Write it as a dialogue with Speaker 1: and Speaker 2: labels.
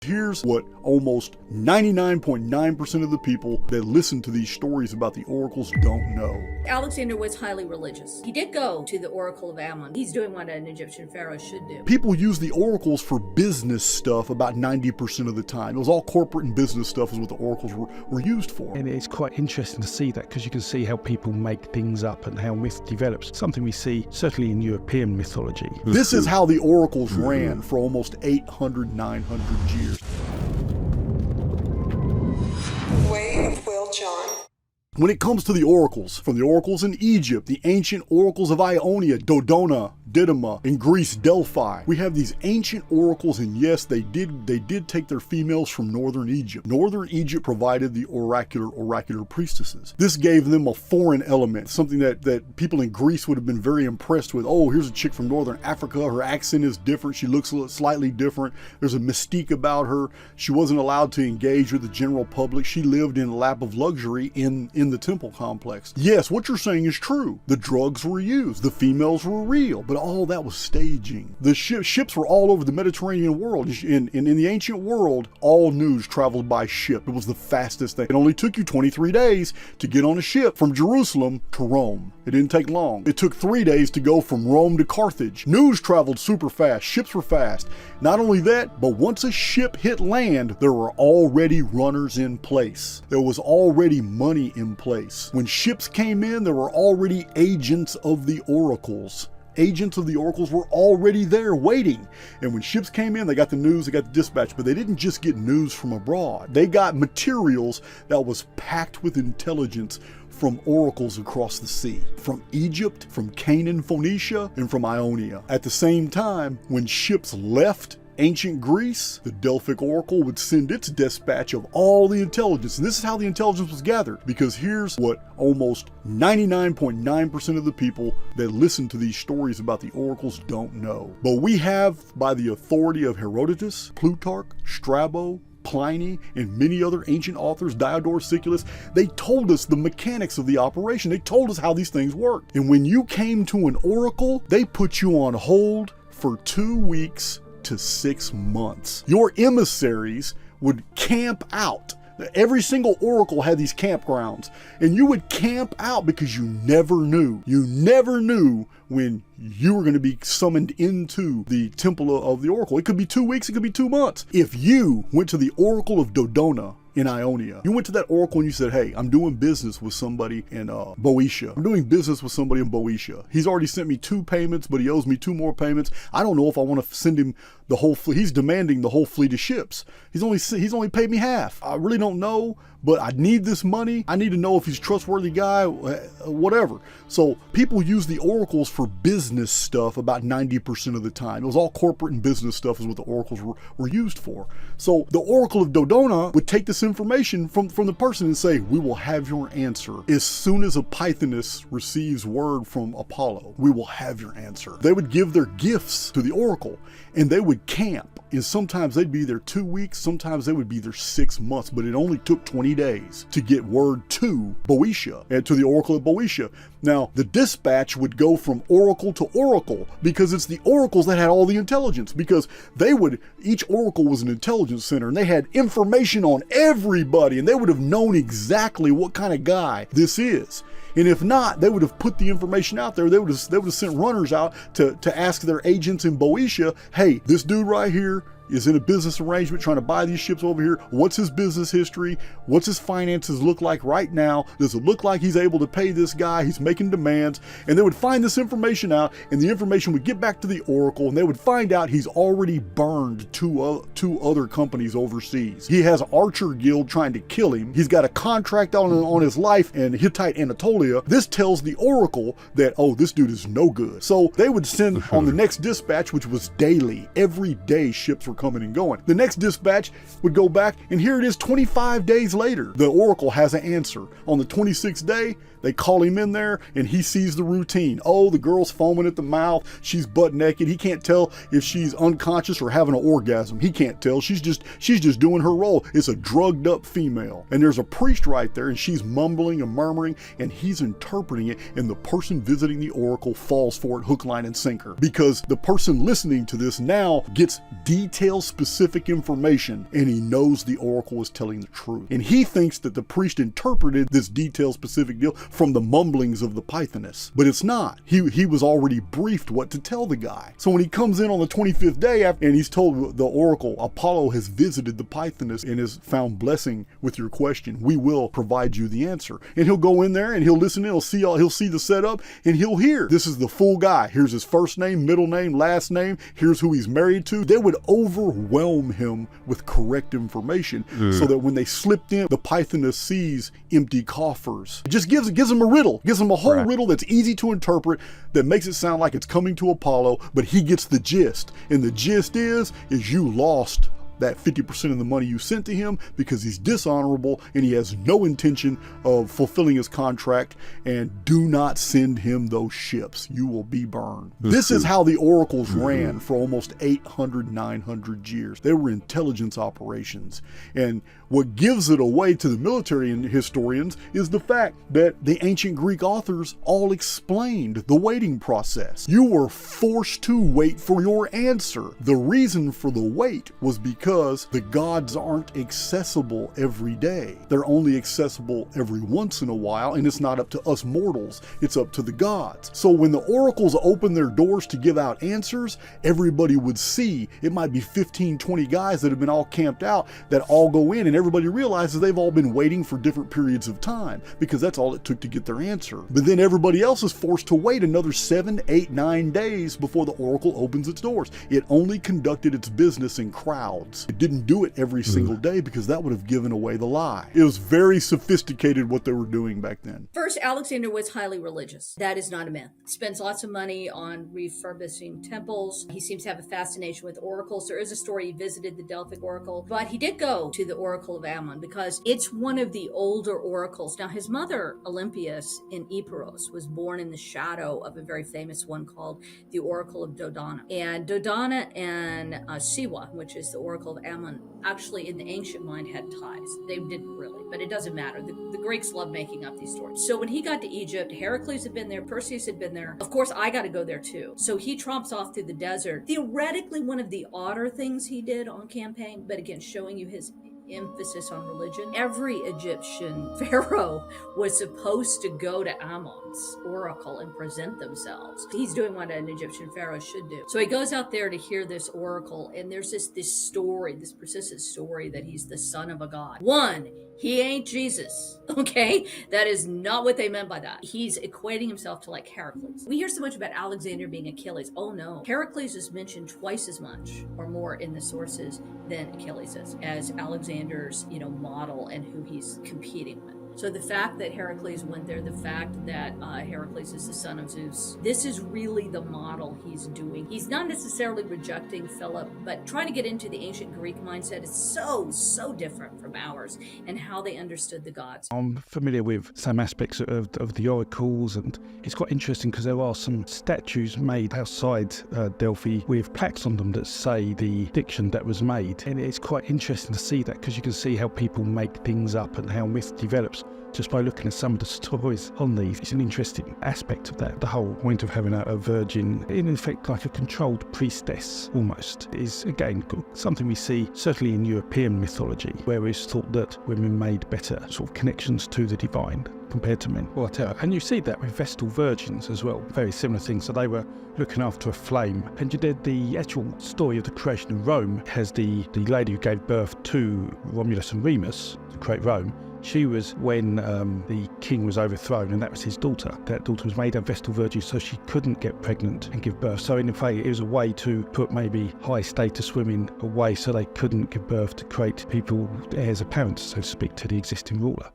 Speaker 1: Here's what almost 99.9% of the people that listen to these stories about the oracles don't know.
Speaker 2: Alexander was highly religious. He did go to the Oracle of Ammon. He's doing what an Egyptian pharaoh should do.
Speaker 1: People use the oracles for business stuff about 90% of the time. It was all corporate and business stuff is what the oracles were used for.
Speaker 3: And it's quite interesting to see that because you can see how people make things up and how myth develops. Something we see certainly in European mythology.
Speaker 1: This is how the oracles ran for almost 800, 900 years.
Speaker 4: 𝗦𝘂𝗯𝘀𝗁𝗲.
Speaker 1: When it comes to the oracles, from the oracles in Egypt, the ancient oracles of Ionia, Dodona, Didyma, in Greece, Delphi, we have these ancient oracles, and yes, they did take their females from northern Egypt. Northern Egypt provided the oracular priestesses. This gave them a foreign element, something that people in Greece would have been very impressed with. Oh, here's a chick from northern Africa, her accent is different, she looks slightly different, there's a mystique about her, she wasn't allowed to engage with the general public, she lived in a lap of luxury in the temple complex. Yes, what you're saying is true. The drugs were used, the females were real, but all that was staging. The ships were all over the Mediterranean world. In the ancient world, all news traveled by ship. It was the fastest thing. It only took you 23 days to get on a ship from Jerusalem to Rome. It didn't take long. It took 3 days to go from Rome to Carthage. News traveled super fast. Ships were fast. Not only that, but once a ship hit land, there were already runners in place. There was already money in place. When ships came in, there were already agents of the oracles. Agents of the oracles were already there waiting. And when ships came in, they got the news, they got the dispatch, but they didn't just get news from abroad. They got materials that was packed with intelligence from oracles across the sea, from Egypt, from Canaan, Phoenicia, and from Ionia. At the same time, when ships left ancient Greece, the Delphic Oracle would send its dispatch of all the intelligence. And this is how the intelligence was gathered, because here's what almost 99.9% of the people that listen to these stories about the oracles don't know. But we have, by the authority of Herodotus, Plutarch, Strabo, Pliny, and many other ancient authors, Diodorus Siculus, they told us the mechanics of the operation. They told us how these things worked. And when you came to an oracle, they put you on hold for 2 weeks to 6 months. Your emissaries would camp out. Every single oracle had these campgrounds, and you would camp out because you never knew. You never knew when you were going to be summoned into the temple of the oracle. It could be 2 weeks, it could be 2 months. If you went to the oracle of Dodona in Ionia, you went to that oracle and you said, hey, I'm doing business with somebody in 𝗏𝗏𝗀𝗀. I'm doing business with somebody in 𝗏𝗏𝗀𝗀. He's already sent me 2 payments, but he owes me 2 more payments. I don't know if I want to send him the whole fleet. He's demanding the whole fleet of ships. He's only paid me half. I really don't know, but I need this money. I need to know if he's a trustworthy guy, whatever. So people use the oracles for business stuff about 90% of the time. It was all corporate and business stuff is what the oracles were used for. So the oracle of Dodona would take this information from the person and say, we will have your answer. As soon as a Pythoness receives word from Apollo, we will have your answer. They would give their gifts to the oracle and they would camp. And sometimes they'd be there 2 weeks, sometimes they would be there 6 months, but it only took 20 days to get word to 𝗏𝗏𝗀𝗀 and to the oracle at 𝗏𝗏𝗀𝗀. Now, the dispatch would go from oracle to oracle because it's the oracles that had all the intelligence, because each oracle was an intelligence center and they had information on everybody and they would have known exactly what kind of guy this is. And if not, they would have put the information out there. They would have sent runners out to ask their agents in 𝗏𝗏𝗀𝗀, hey, this dude right here is in a business arrangement trying to buy these ships over here. What's his business history? What's his finances look like right now? Does it look like he's able to pay this guy? He's making demands. And they would find this information out, and the information would get back to the oracle, and they would find out he's already burned two other companies overseas. He has Archer Guild trying to kill him. He's got a contract on his life in Hittite Anatolia. This tells the oracle that, oh, this dude is no good. So they would send on the next dispatch, which was daily. Every day ships were coming and going. The next dispatch would go back, and here it is 25 days later. The oracle has an answer. On the 26th day, they call him in there and he sees the routine. Oh, the girl's foaming at the mouth. She's butt naked. He can't tell if she's unconscious or having an orgasm. He can't tell. She's just doing her role. It's a drugged up female. And there's a priest right there and she's mumbling and murmuring and he's interpreting it, and the person visiting the oracle falls for it hook, line, and sinker, because the person listening to this now gets detailed detailed, specific information, and he knows the oracle is telling the truth. And he thinks that the priest interpreted this detailed, specific deal from the mumblings of the pythoness, but it's not. He was already briefed what to tell the guy. So when he comes in on the 25th day and he's told the oracle, Apollo has visited the pythoness and has found blessing with your question, we will provide you the answer. And he'll go in there and he'll listen, he'll see the setup, and he'll hear, this is the full guy. Here's his first name, middle name, last name. Here's who he's married to. They would overwhelm him with correct information so that when they slipped in, the pythoness sees empty coffers. It just gives him a riddle, gives him a whole riddle that's easy to interpret, that makes it sound like it's coming to Apollo, but he gets the gist. And the gist is you lost that 50% of the money you sent to him because he's dishonorable and he has no intention of fulfilling his contract, and do not send him those ships. You will be burned. This is how the oracles ran for almost 800, 900 years. They were intelligence operations. And what gives it away to the military and historians is the fact that the ancient Greek authors all explained the waiting process. You were forced to wait for your answer. The reason for the wait was because the gods aren't accessible every day. They're only accessible every once in a while, and it's not up to us mortals. It's up to the gods. So when the oracles open their doors to give out answers, everybody would see. It might be 15, 20 guys that have been all camped out that all go in, and everybody realizes they've all been waiting for different periods of time because that's all it took to get their answer. But then everybody else is forced to wait another 7, 8, 9 days before the oracle opens its doors. It only conducted its business in crowds. It didn't do it every single day because that would have given away the lie. It was very sophisticated what they were doing back then.
Speaker 2: First, Alexander was highly religious. That is not a myth. Spends lots of money on refurbishing temples. He seems to have a fascination with oracles. There is a story he visited the Delphic oracle, but he did go to the oracle of Ammon because it's one of the older oracles. Now, his mother, Olympias in Epirus, was born in the shadow of a very famous one called the Oracle of Dodona. And Dodona and 𝗤𝗂𝗯𝘀𝗁, which is the Oracle of Ammon, actually in the ancient mind had ties. They didn't really, but it doesn't matter. The Greeks love making up these stories. So when he got to Egypt, Heracles had been there, Perseus had been there. Of course, I got to go there too. So he tromps off through the desert. Theoretically, one of the odder things he did on campaign, but again, showing you his emphasis on religion. Every Egyptian pharaoh was supposed to go to Ammon's oracle and present themselves. He's doing what an Egyptian pharaoh should do. So he goes out there to hear this oracle, and there's this story, this persistent story that he's the son of a god. One, he ain't Jesus, okay? That is not what they meant by that. He's equating himself to like Heracles. We hear so much about Alexander being Achilles. Oh no, Heracles is mentioned twice as much or more in the sources than Achilles is, as Alexander's, model and who he's competing with. So the fact that Heracles went there, the fact that Heracles is the son of Zeus, this is really the model he's doing. He's not necessarily rejecting Philip, but trying to get into the ancient Greek mindset is so different from ours and how they understood the gods.
Speaker 3: I'm familiar with some aspects of the oracles, and it's quite interesting because there are some statues made outside Delphi with plaques on them that say the diction that was made. And it's quite interesting to see that because you can see how people make things up and how myth develops just by looking at some of the stories on these. It's an interesting aspect of that. The whole point of having a virgin, in effect like a controlled priestess almost, is again something we see certainly in European mythology, where it's thought that women made better sort of connections to the divine compared to men. And you see that with Vestal virgins as well, very similar things. So they were looking after a flame. And you did the actual story of the creation of Rome has the lady who gave birth to Romulus and Remus to create Rome. She was when the king was overthrown, and that was his daughter. That daughter was made a Vestal Virgin, so she couldn't get pregnant and give birth. So in effect, it was a way to put maybe high status women away so they couldn't give birth, to create people, heirs apparent, so to speak, to the existing ruler.